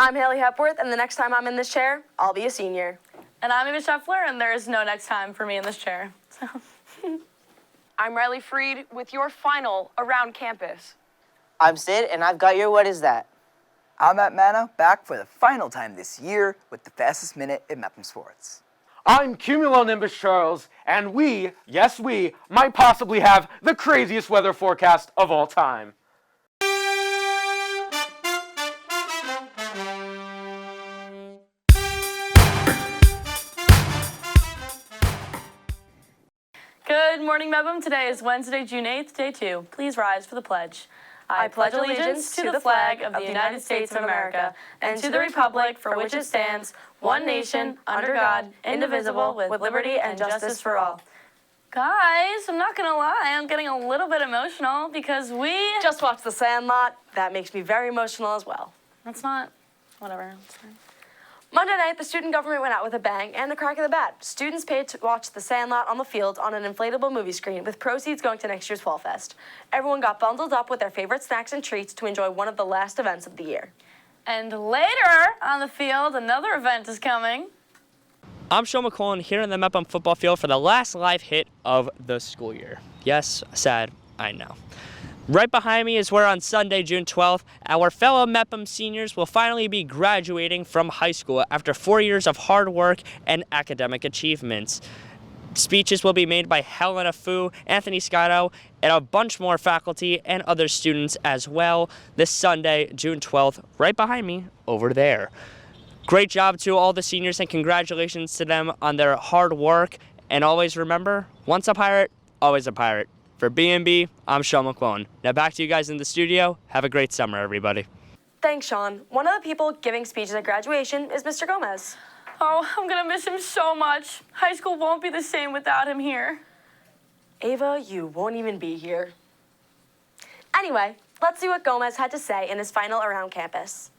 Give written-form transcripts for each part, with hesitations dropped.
I'm Haley Hepworth, and the next time I'm in this chair, I'll be a senior. And I'm Ava Scheffler, and there is no next time for me in this chair. So. I'm Riley Freed with your final Around Campus. I'm Sid, and I've got your What Is That? I'm at Manno, back for the final time this year with the fastest minute in Mepham Sports. I'm Cumulonimbus Charles, and we, yes we, might possibly have the craziest weather forecast of all time. Good morning, Mepham. Today is Wednesday, June 8th, day 2. Please rise for the pledge. I pledge allegiance to the flag of the United States of America and to the republic for which it stands, one nation, under God, indivisible, with liberty and justice for all. Guys, I'm not gonna lie, I'm getting a little bit emotional because we Just watched The Sandlot. That makes me very emotional as well. That's not, whatever. It's fine. Monday night, the student government went out with a bang and the crack of the bat. Students paid to watch The Sandlot on the field on an inflatable movie screen, with proceeds going to next year's Fall Fest. Everyone got bundled up with their favorite snacks and treats to enjoy one of the last events of the year. And later on the field, another event is coming. I'm Sean McQuillan here in the Mepham football field for the last live hit of the school year. Yes, sad, I know. Right behind me is where on Sunday, June 12th, our fellow Mepham seniors will finally be graduating from high school after 4 years of hard work and academic achievements. Speeches will be made by Helena Fu, Anthony Scotto, and a bunch more faculty and other students as well this Sunday, June 12th, right behind me over there. Great job to all the seniors and congratulations to them on their hard work. And always remember, once a pirate, always a pirate. For BMB, I'm Sean McQuillan. Now back to you guys in the studio. Have a great summer, everybody. Thanks, Sean. One of the people giving speeches at graduation is Mr. Gomez. Oh, I'm gonna miss him so much. High school won't be the same without him here. Ava, you won't even be here. Anyway, let's see what Gomez had to say in his final Around Campus.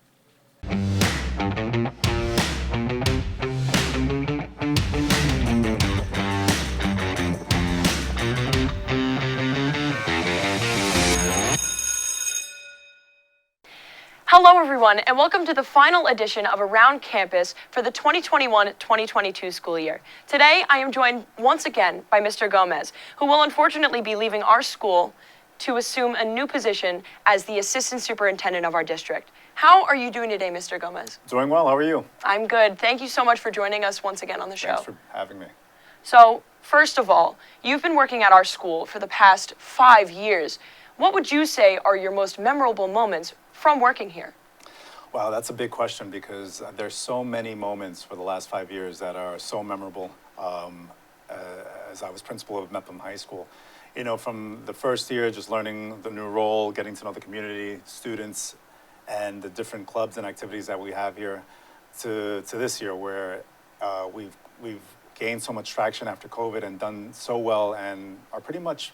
Hello, everyone, and welcome to the final edition of Around Campus for the 2021-2022 school year. Today, I am joined once again by Mr. Gomez, who will unfortunately be leaving our school to assume a new position as the assistant superintendent of our district. How are you doing today, Mr. Gomez? Doing well. How are you? I'm good. Thank you so much for joining us once again on the show. Thanks for having me. So, first of all, you've been working at our school for the past 5 years. What would you say are your most memorable moments from working here? Wow, that's a big question because there's so many moments for the last 5 years that are so memorable. As I was principal of Mepham High School, you know, from the first year, just learning the new role, getting to know the community, students, and the different clubs and activities that we have here, to this year where we've gained so much traction after COVID and done so well and are pretty much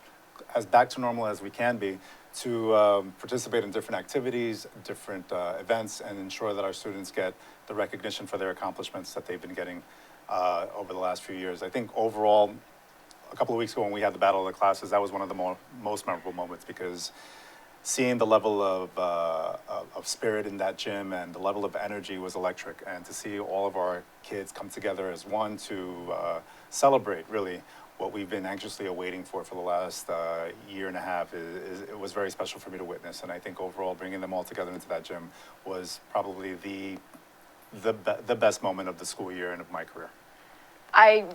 as back to normal as we can be to participate in different activities, different events, and ensure that our students get the recognition for their accomplishments that they've been getting over the last few years. I think overall, a couple of weeks ago when we had the Battle of the Classes, that was one of the most memorable moments because seeing the level of spirit in that gym and the level of energy was electric. And to see all of our kids come together as one to celebrate, really, what we've been anxiously awaiting for the last year and a half, it was very special for me to witness. And I think overall, bringing them all together into that gym was probably the best moment of the school year and of my career. I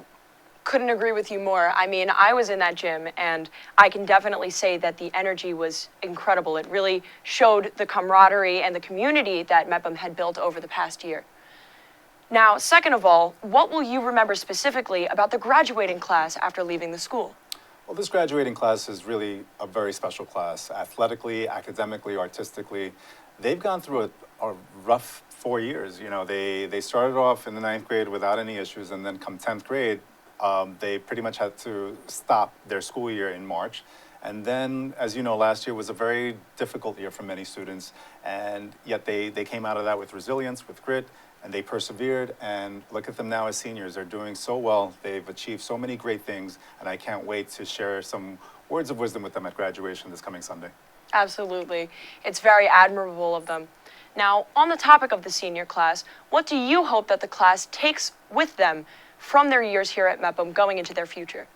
couldn't agree with you more. I mean, I was in that gym, and I can definitely say that the energy was incredible. It really showed the camaraderie and the community that Mepham had built over the past year. Now, second of all, what will you remember specifically about the graduating class after leaving the school? Well, this graduating class is really a very special class. Athletically, academically, artistically, they've gone through a rough 4 years. You know, they started off in the 9th grade without any issues, and then come 10th grade, they pretty much had to stop their school year in March. And then, as you know, last year was a very difficult year for many students, and yet they came out of that with resilience, with grit, and they persevered, and look at them now as seniors. They're doing so well. They've achieved so many great things, and I can't wait to share some words of wisdom with them at graduation this coming Sunday. Absolutely. It's very admirable of them. Now, on the topic of the senior class, what do you hope that the class takes with them from their years here at Mepham going into their future?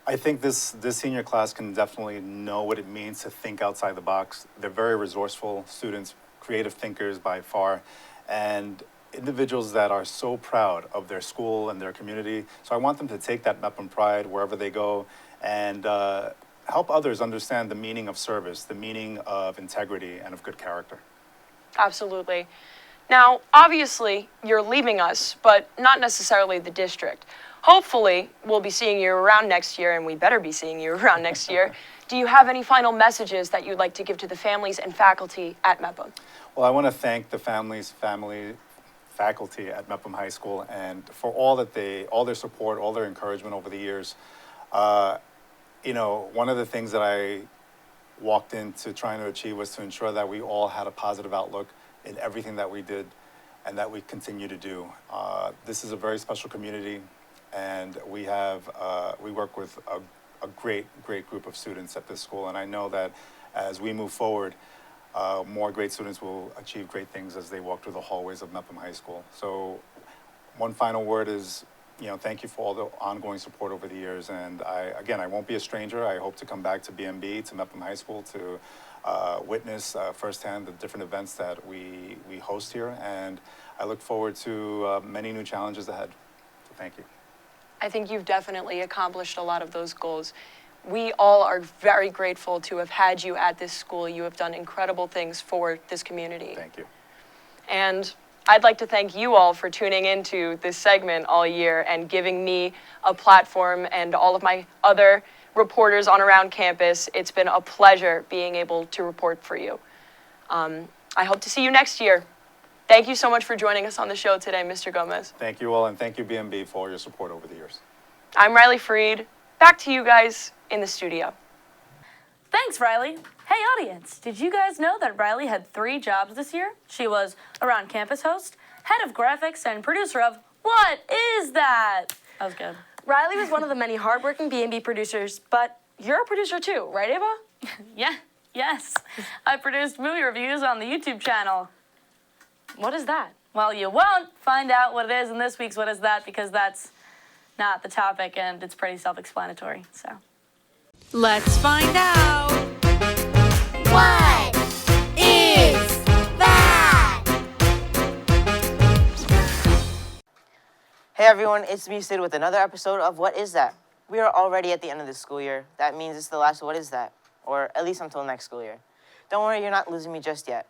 I think this senior class can definitely know what it means to think outside the box. They're very resourceful students, creative thinkers by far, and individuals that are so proud of their school and their community. So I want them to take that Mepham pride wherever they go and help others understand the meaning of service, the meaning of integrity, and of good character. Absolutely. Now, obviously, you're leaving us, but not necessarily the district. Hopefully, we'll be seeing you around next year, and we better be seeing you around next year. Do you have any final messages that you'd like to give to the families and faculty at Mepham? Well, I want to thank the faculty at Mepham High School, and for all their support, all their encouragement over the years. You know, one of the things that I walked into trying to achieve was to ensure that we all had a positive outlook in everything that we did and that we continue to do. This is a very special community, and we work with a great group of students at this school, and I know that as we move forward, more great students will achieve great things as they walk through the hallways of Mepham High School. So one final word is, you know, thank you for all the ongoing support over the years. And I won't be a stranger. I hope to come back to BMB, to Mepham High School, to witness firsthand the different events that we host here. And I look forward to many new challenges ahead. So thank you. I think you've definitely accomplished a lot of those goals. We all are very grateful to have had you at this school. You have done incredible things for this community. Thank you. And I'd like to thank you all for tuning into this segment all year and giving me a platform and all of my other reporters on around campus. It's been a pleasure being able to report for you. I hope to see you next year. Thank you so much for joining us on the show today, Mr. Gomez. Thank you all, and thank you, BMB, for all your support over the years. I'm Riley Freed. Back to you guys in the studio. Thanks, Riley. Hey, audience, did you guys know that Riley had 3 jobs this year? She was around campus host, head of graphics, and producer of What Is That? That was good. Riley was one of the many hardworking B&B producers, but you're a producer too, right, Ava? Yes. I produced movie reviews on the YouTube channel. What is that? Well, you won't find out what it is in this week's What Is That, because that's not the topic, and it's pretty self-explanatory, so. Let's find out. What is that? Hey everyone, it's me, Sid, with another episode of What Is That? We are already at the end of the school year. That means it's the last What Is That? Or at least until next school year. Don't worry, you're not losing me just yet.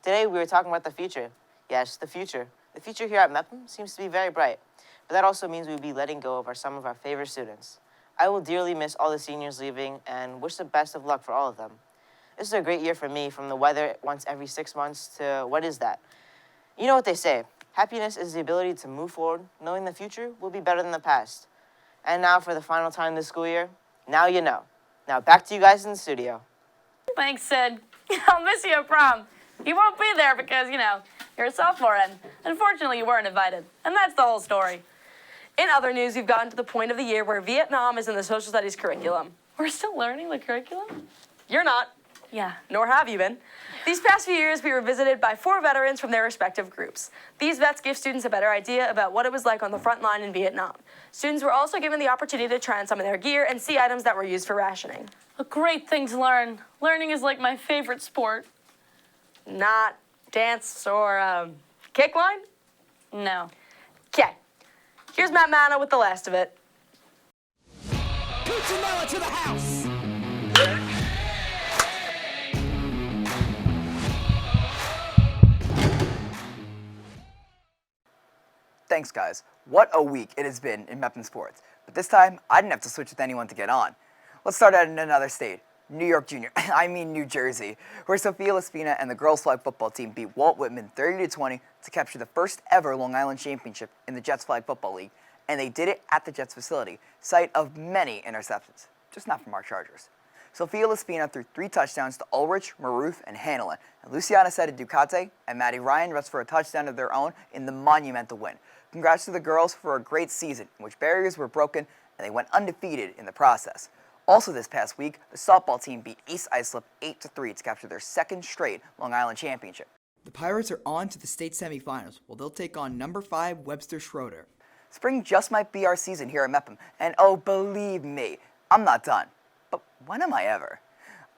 Today we were talking about the future. Yes, the future. The future here at Mepham seems to be very bright. But that also means we'll be letting go of some of our favorite students. I will dearly miss all the seniors leaving and wish the best of luck for all of them. This is a great year for me, from the weather once every 6 months to What Is That? You know what they say, happiness is the ability to move forward, knowing the future will be better than the past. And now for the final time this school year, now you know. Now back to you guys in the studio. Thanks, Sid. I'll miss you at prom. You won't be there because, you know, you're a sophomore and unfortunately you weren't invited. And that's the whole story. In other news, we've gotten to the point of the year where Vietnam is in the social studies curriculum. We're still learning the curriculum? You're not. Yeah. Nor have you been. These past few years, we were visited by 4 veterans from their respective groups. These vets give students a better idea about what it was like on the front line in Vietnam. Students were also given the opportunity to try on some of their gear and see items that were used for rationing. A great thing to learn. Learning is like my favorite sport. Not dance or kick line? No. Okay. Here's Matt Manno with the last of it. Cuccinella to the house. Thanks, guys. What a week it has been in Mepham Sports. But this time, I didn't have to switch with anyone to get on. Let's start out in another state, New York Junior, New Jersey, where Sophia Laspina and the girls' flag football team beat Walt Whitman 30-20 to capture the first ever Long Island championship in the Jets Flag Football League. And they did it at the Jets facility, site of many interceptions, just not from our Chargers. Sophia Laspina threw 3 touchdowns to Ulrich, Maroof, and Hanlon, and Luciana Seta-Ducate and Maddie Ryan rushed for a touchdown of their own in the monumental win. Congrats to the girls for a great season in which barriers were broken and they went undefeated in the process. Also this past week, the softball team beat East Islip 8-3 to capture their second straight Long Island championship. The Pirates are on to the state semifinals, where they'll take on number 5 Webster Schroeder. Spring just might be our season here at Mepham, and oh, believe me, I'm not done. But when am I ever?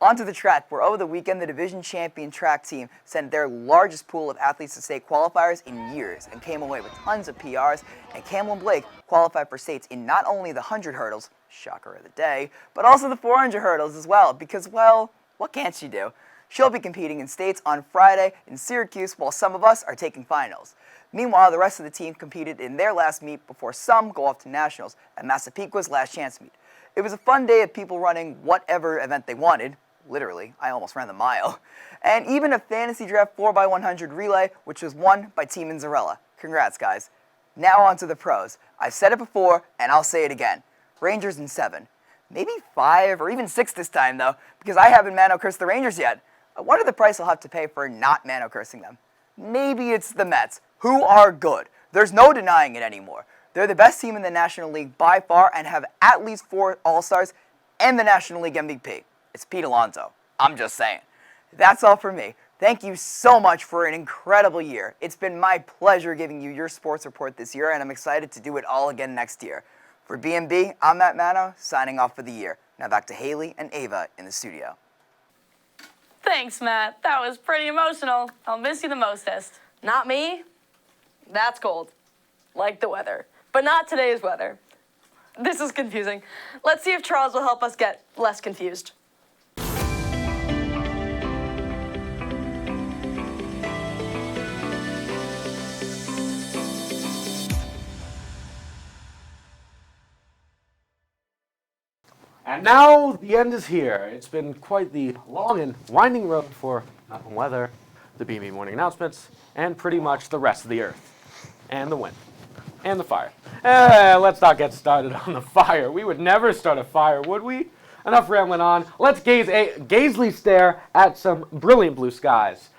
Onto the track, where over the weekend the division champion track team sent their largest pool of athletes to state qualifiers in years and came away with tons of PRs, and Campbell and Blake qualified for states in not only the 100 hurdles, shocker of the day, but also the 400 hurdles as well, because, well, what can't she do? She'll be competing in states on Friday in Syracuse while some of us are taking finals. Meanwhile, the rest of the team competed in their last meet before some go off to nationals at Massapequa's last chance meet. It was a fun day of people running whatever event they wanted. Literally, I almost ran the mile. And even a fantasy draft 4x100 relay, which was won by Team Inzarella. Congrats, guys. Now on to the pros. I've said it before, and I'll say it again. Rangers in 7. Maybe 5 or even 6 this time, though, because I haven't Manno cursed the Rangers yet. I wonder the price I'll have to pay for not Manno cursing them. Maybe it's the Mets, who are good. There's no denying it anymore. They're the best team in the National League by far and have at least 4 All-Stars and the National League MVP. It's Pete Alonso. I'm just saying. That's all for me. Thank you so much for an incredible year. It's been my pleasure giving you your sports report this year, and I'm excited to do it all again next year. For BMB, I'm Matt Manno, signing off for the year. Now back to Haley and Ava in the studio. Thanks, Matt. That was pretty emotional. I'll miss you the mostest. Not me. That's cold. Like the weather. But not today's weather. This is confusing. Let's see if Charles will help us get less confused. And now the end is here. It's been quite the long and winding road for Mepham Weather, the BMB morning announcements, and pretty much the rest of the earth, and the wind, and the fire. Let's not get started on the fire. We would never start a fire, would we? Enough rambling on. Let's gazely stare at some brilliant blue skies.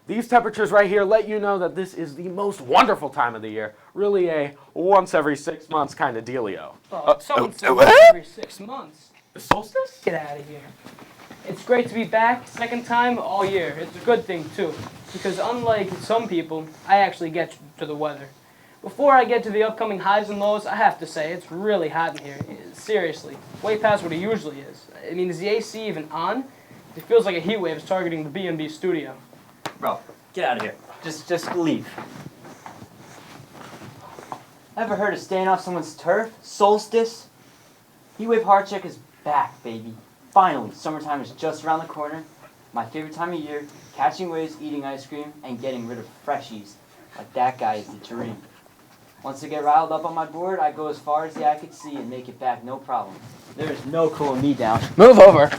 These temperatures right here let you know that this is the most wonderful time of the year. Really a once every 6 months kind of dealio. Once every 6 months. The solstice? Get out of here. It's great to be back, second time all year. It's a good thing, too, because unlike some people, I actually get to the weather. Before I get to the upcoming highs and lows, I have to say, it's really hot in here. Seriously, way past what it usually is. I mean, is the AC even on? It feels like a heat wave is targeting the BMB studio. Bro, get out of here. Just leave. Ever heard of staying off someone's turf? Solstice? Heatwave hard check is back, baby. Finally, summertime is just around the corner. My favorite time of year, catching waves, eating ice cream, and getting rid of freshies. Like that guy is the dream. Once I get riled up on my board, I go as far as the eye could see and make it back no problem. There is no cooling me down. Move over.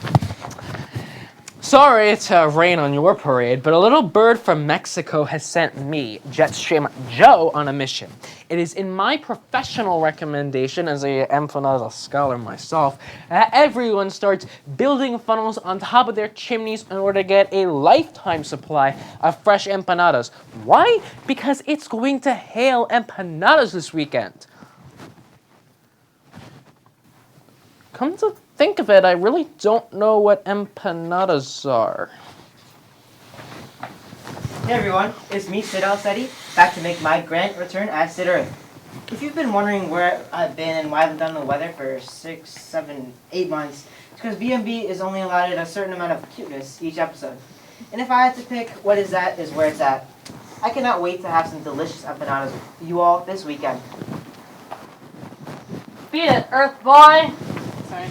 Sorry to rain on your parade, but a little bird from Mexico has sent me, Jetstream Joe, on a mission. It is in my professional recommendation as a empanada scholar myself that everyone starts building funnels on top of their chimneys in order to get a lifetime supply of fresh empanadas. Why? Because it's going to hail empanadas this weekend. Come to think of it, I really don't know what empanadas are. Hey everyone, it's me, Sid Al-Seti, back to make my grand return as Sid Earth. If you've been wondering where I've been and why I haven't done the weather for 6, 7, 8 months, it's because BMB is only allotted a certain amount of cuteness each episode. And if I had to pick what is that is where it's at. I cannot wait to have some delicious empanadas with you all this weekend. Beat it, Earth boy. Sorry,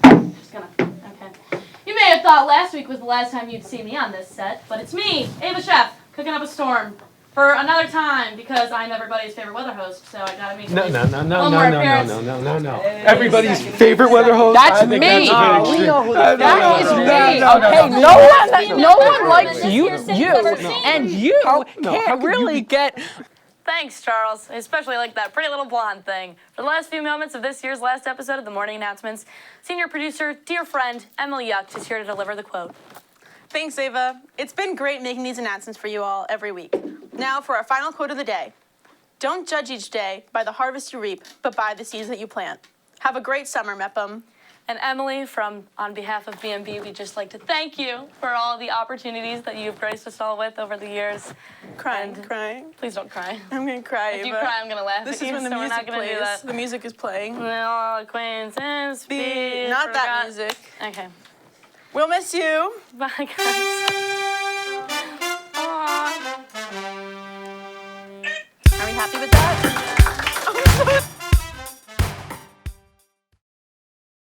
I'm just gonna, okay. You may have thought last week was the last time you'd see me on this set, but it's me, Ava Scheffler, cooking up a storm for another time because I'm everybody's favorite weather host, so I gotta make No. no. Everybody's favorite weather host. That's me. That That is me. Okay, no one likes you, and you can't really get. Thanks, Charles. I especially like that pretty little blonde thing. For the last few moments of this year's last episode of the morning announcements, senior producer, dear friend, Emily Yucht is here to deliver the quote. Thanks, Ava. It's been great making these announcements for you all every week. Now for our final quote of the day. Don't judge each day by the harvest you reap, but by the seeds that you plant. Have a great summer, Mepham. And Emily, on behalf of BMB, we'd just like to thank you for all the opportunities that you've graced us all with over the years. Crying. Please don't cry. I'm gonna cry. If you Ava. cry, I'm gonna laugh This at is you, when the so we're music not gonna plays. do that. The music is playing. No, acquaintance, be Not that forgot. music. Okay. We'll miss you. Bye, guys. Aw. Are we happy with that?